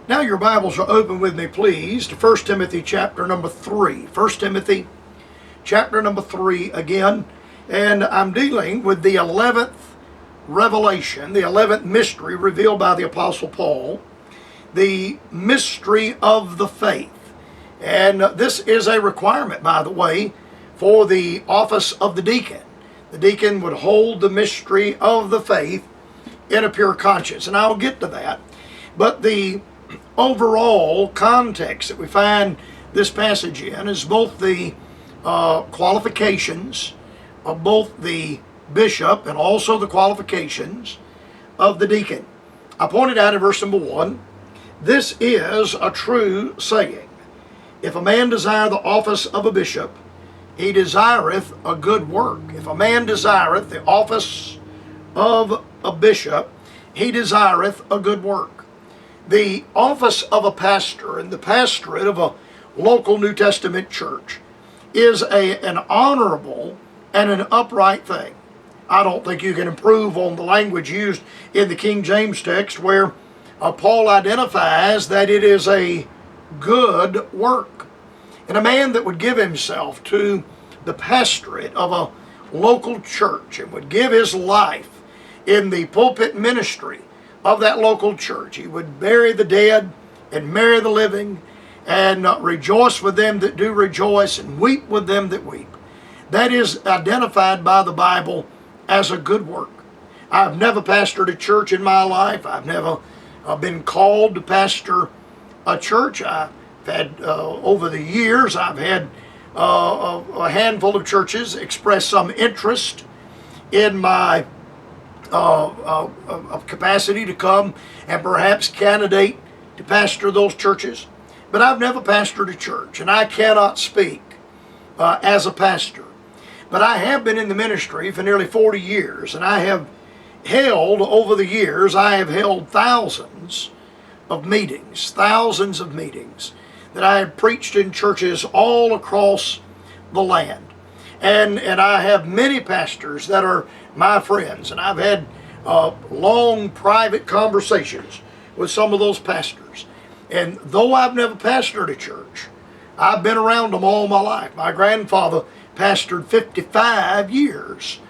Now your Bibles are open with me, please, to 1 Timothy chapter number 3. 1 Timothy chapter number 3 again. And I'm dealing with the 11th revelation, the 11th mystery revealed by the Apostle Paul, the mystery of the faith. And this is a requirement, by the way, for the office of the deacon. The deacon would hold the mystery of the faith in a pure conscience. And I'll get to that. But the overall context that we find this passage in is both the qualifications of both the bishop and also the qualifications of the deacon. I pointed out in verse number 1, this is a true saying. If a man desire the office of a bishop, he desireth a good work. If a man desireth the office of a bishop, he desireth a good work. The office of a pastor and the pastorate of a local New Testament church is an honorable and an upright thing. I don't think you can improve on the language used in the King James text where Paul identifies that it is a good work. And a man that would give himself to the pastorate of a local church and would give his life in the pulpit ministry of that local church. He would bury the dead and marry the living and rejoice with them that do rejoice and weep with them that weep. That is identified by the Bible as a good work. I've never pastored a church in my life. I've never been called to pastor a church. I've had, over the years, I've had a handful of churches express some interest in my of capacity to come and perhaps candidate to pastor those churches. But I've never pastored a church, and I cannot speak as a pastor. But I have been in the ministry for nearly 40 years, and I have held, over the years, I have held thousands of meetings that I have preached in churches all across the land. And I have many pastors that are my friends, and I've had long private conversations with some of those pastors. And though I've never pastored a church, I've been around them all my life. My grandfather pastored 55 years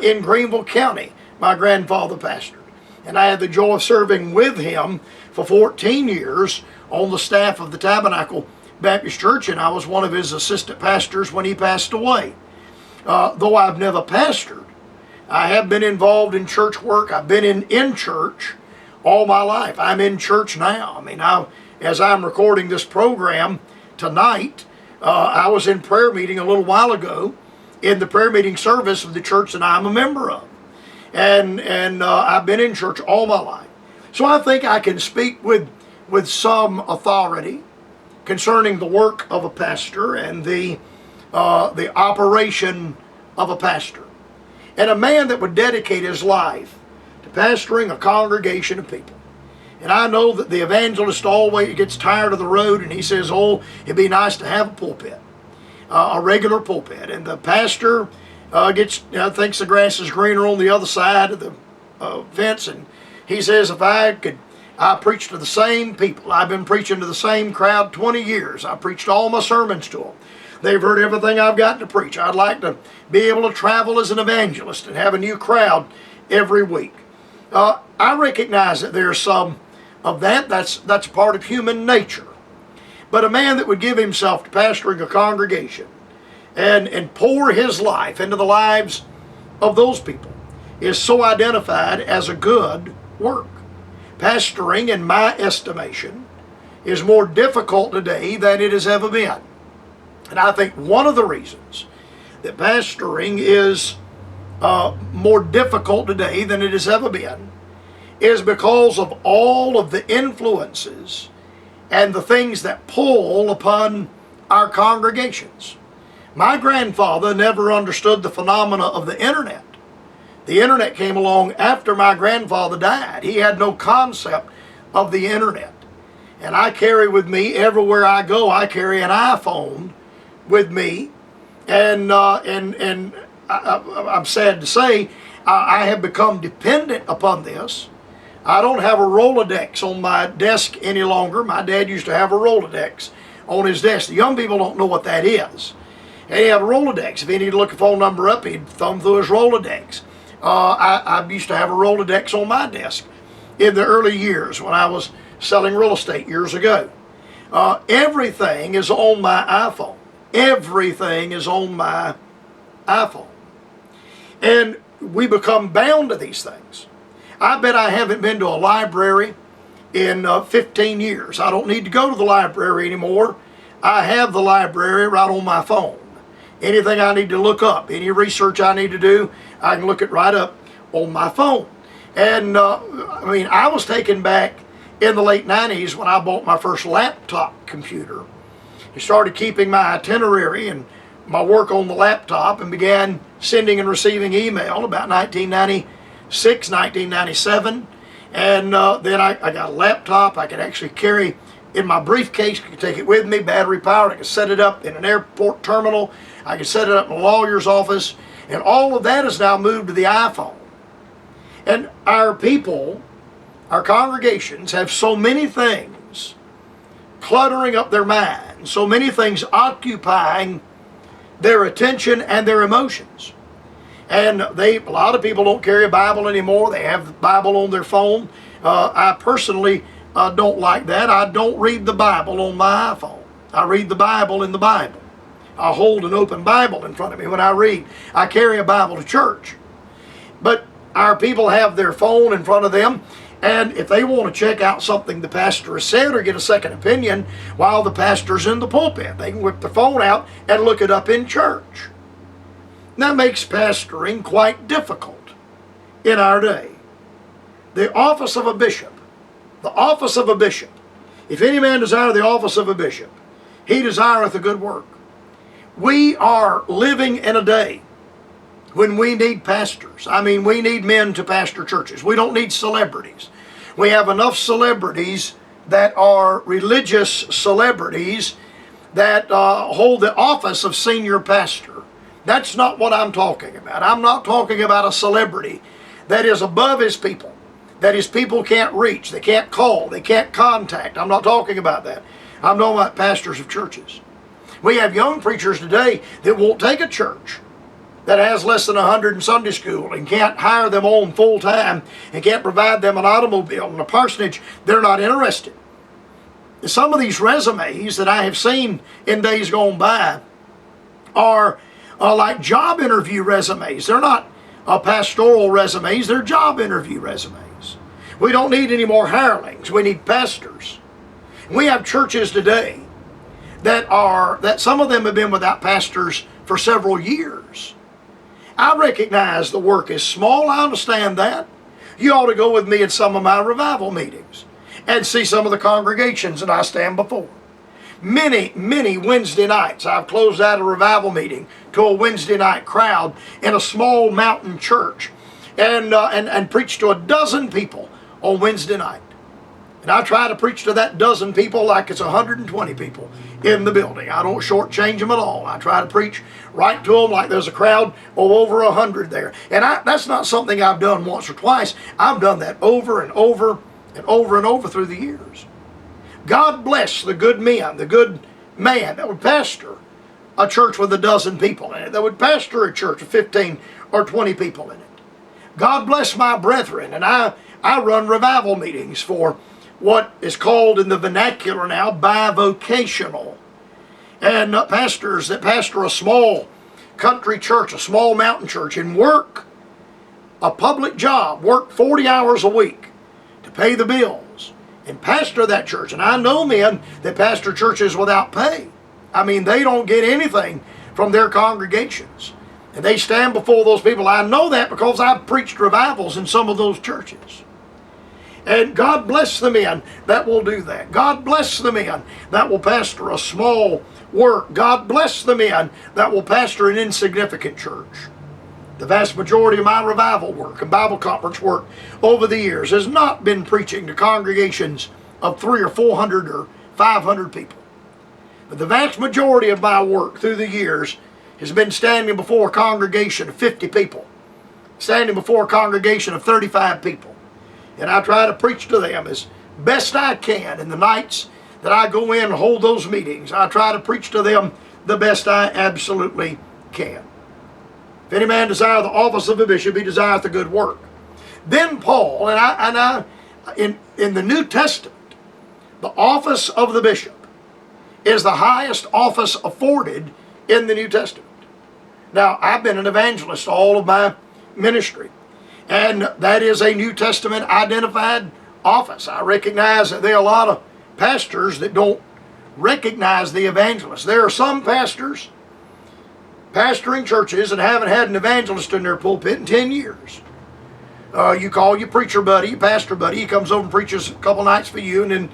in Greenville County. My grandfather pastored. And I had the joy of serving with him for 14 years on the staff of the Tabernacle Baptist Church, and I was one of his assistant pastors when he passed away. Though I've never pastored, I have been involved in church work. I've been in church all my life. I'm in church now. I mean, as I'm recording this program tonight, I was in prayer meeting a little while ago in the prayer meeting service of the church that I'm a member of. And I've been in church all my life. So I think I can speak with some authority concerning the work of a pastor and the operation of a pastor. And a man that would dedicate his life to pastoring a congregation of people. And I know that the evangelist always gets tired of the road and he says, oh, it'd be nice to have a pulpit, a regular pulpit. And the pastor thinks the grass is greener on the other side of the fence. And he says, if I preach to the same people. I've been preaching to the same crowd 20 years. I preached all my sermons to them. They've heard everything I've got to preach. I'd like to be able to travel as an evangelist and have a new crowd every week. I recognize that there's some of that. That's part of human nature. But a man that would give himself to pastoring a congregation and pour his life into the lives of those people is so identified as a good work. Pastoring, in my estimation, is more difficult today than it has ever been. And I think one of the reasons that pastoring is more difficult today than it has ever been is because of all of the influences and the things that pull upon our congregations. My grandfather never understood the phenomena of the internet. The internet came along after my grandfather died. He had no concept of the internet. And I carry with me, everywhere I go, I carry an iPhone with me. And I'm sad to say, I have become dependent upon this I don't have a Rolodex on my desk any longer. My dad used to have a Rolodex on his desk. The young people don't know what that is. And he had a Rolodex. If he needed to look a phone number up, he'd thumb through his Rolodex. I used to have a Rolodex on my desk in the early years when I was selling real estate years ago. Everything is on my iPhone. Everything is on my iPhone. And we become bound to these things. I bet I haven't been to a library in 15 years. I don't need to go to the library anymore. I have the library right on my phone. Anything I need to look up, any research I need to do, I can look it right up on my phone. And I was taken back in the late 90s when I bought my first laptop computer. I started keeping my itinerary and my work on the laptop and began sending and receiving email about 1996, 1997. And then I got a laptop I could actually carry in my briefcase. I could take it with me, battery powered. I could set it up in an airport terminal. I could set it up in a lawyer's office. And all of that has now moved to the iPhone. And our people, our congregations, have so many things cluttering up their minds, so many things occupying their attention and their emotions. And a lot of people don't carry a Bible anymore. They have the Bible on their phone. I personally don't like that. I don't read the Bible on my iPhone. I read the Bible in the Bible. I hold an open Bible in front of me when I read. I carry a Bible to church. But our people have their phone in front of them, and if they want to check out something the pastor has said or get a second opinion while the pastor's in the pulpit, they can whip their phone out and look it up in church. That makes pastoring quite difficult in our day. The office of a bishop, the office of a bishop. If any man desire the office of a bishop, he desireth a good work. We are living in a day when we need pastors. We need men to pastor churches. We don't need celebrities. We have enough celebrities that are religious celebrities that hold the office of senior pastor. That's not what I'm talking about. I'm not talking about a celebrity that is above his people, that his people can't reach, they can't call, they can't contact. I'm not talking about that. I'm talking about pastors of churches. We have young preachers today that won't take a church that has less than 100 in Sunday school and can't hire them on full time and can't provide them an automobile and a parsonage. They're not interested. Some of these resumes that I have seen in days gone by are like job interview resumes. They're not pastoral resumes, they're job interview resumes. We don't need any more hirelings, we need pastors. We have churches today that some of them have been without pastors for several years. I recognize the work is small, I understand that. You ought to go with me in some of my revival meetings and see some of the congregations that I stand before. Many Wednesday nights I've closed out a revival meeting to a Wednesday night crowd in a small mountain church and preached to a dozen people on Wednesday night. And I try to preach to that dozen people like it's 120 people in the building. I don't shortchange them at all. I try to preach right to them like there's a crowd of over 100 there. And that's not something I've done once or twice. I've done that over and over and over and over through the years. God bless the good men, the good man that would pastor a church with a dozen people in it, that would pastor a church with 15 or 20 people in it. God bless my brethren, and I run revival meetings for what is called in the vernacular now bivocational. And pastors that pastor a small country church, a small mountain church, and work a public job, work 40 hours a week to pay the bills and pastor that church. And I know men that pastor churches without pay. They don't get anything from their congregations. And they stand before those people. I know that because I've preached revivals in some of those churches. And God bless the men that will do that. God bless the men that will pastor a small work. God bless the men that will pastor an insignificant church. The vast majority of my revival work and Bible conference work over the years has not been preaching to congregations of 300 or 400 or 500 people. But the vast majority of my work through the years has been standing before a congregation of 50 people, standing before a congregation of 35 people, And I try to preach to them as best I can. In the nights that I go in and hold those meetings, I try to preach to them the best I absolutely can. If any man desire the office of a bishop, he desireth the good work. Then Paul, in the New Testament, the office of the bishop is the highest office afforded in the New Testament. Now, I've been an evangelist all of my ministry, and that is a New Testament identified office. I recognize that there are a lot of pastors that don't recognize the evangelist. There are some pastors pastoring churches that haven't had an evangelist in their pulpit in 10 years. You call your preacher buddy, your pastor buddy, he comes over and preaches a couple nights for you, and then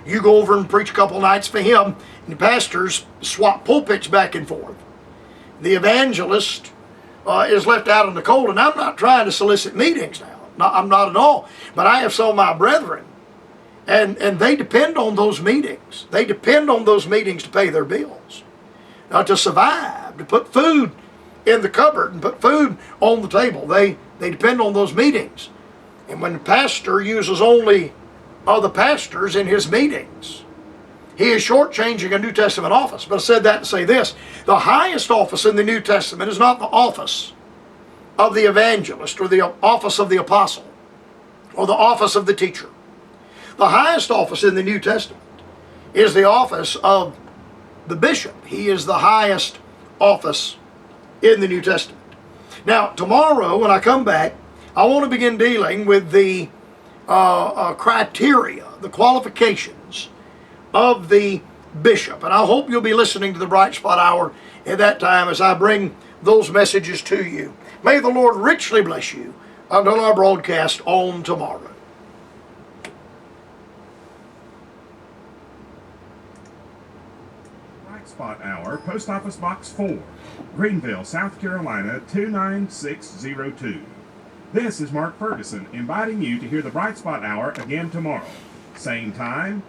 you go over and preach a couple nights for him, and the pastors swap pulpits back and forth. The evangelist is left out in the cold, and I'm not trying to solicit meetings now. I'm not at all. But I have some of my brethren, and they depend on those meetings. They depend on those meetings to pay their bills, to survive, to put food in the cupboard and put food on the table. They depend on those meetings. And when the pastor uses only other pastors in his meetings, he is shortchanging a New Testament office. But I said that to say this: the highest office in the New Testament is not the office of the evangelist or the office of the apostle or the office of the teacher. The highest office in the New Testament is the office of the bishop. He is the highest office in the New Testament. Now, tomorrow when I come back, I want to begin dealing with the criteria, the qualifications of the bishop. And I hope you'll be listening to the Bright Spot Hour at that time as I bring those messages to you. May the Lord richly bless you until our broadcast on tomorrow. Bright Spot Hour, Post Office Box 4, Greenville, South Carolina 29602. This is Mark Ferguson inviting you to hear the Bright Spot Hour again tomorrow. Same time,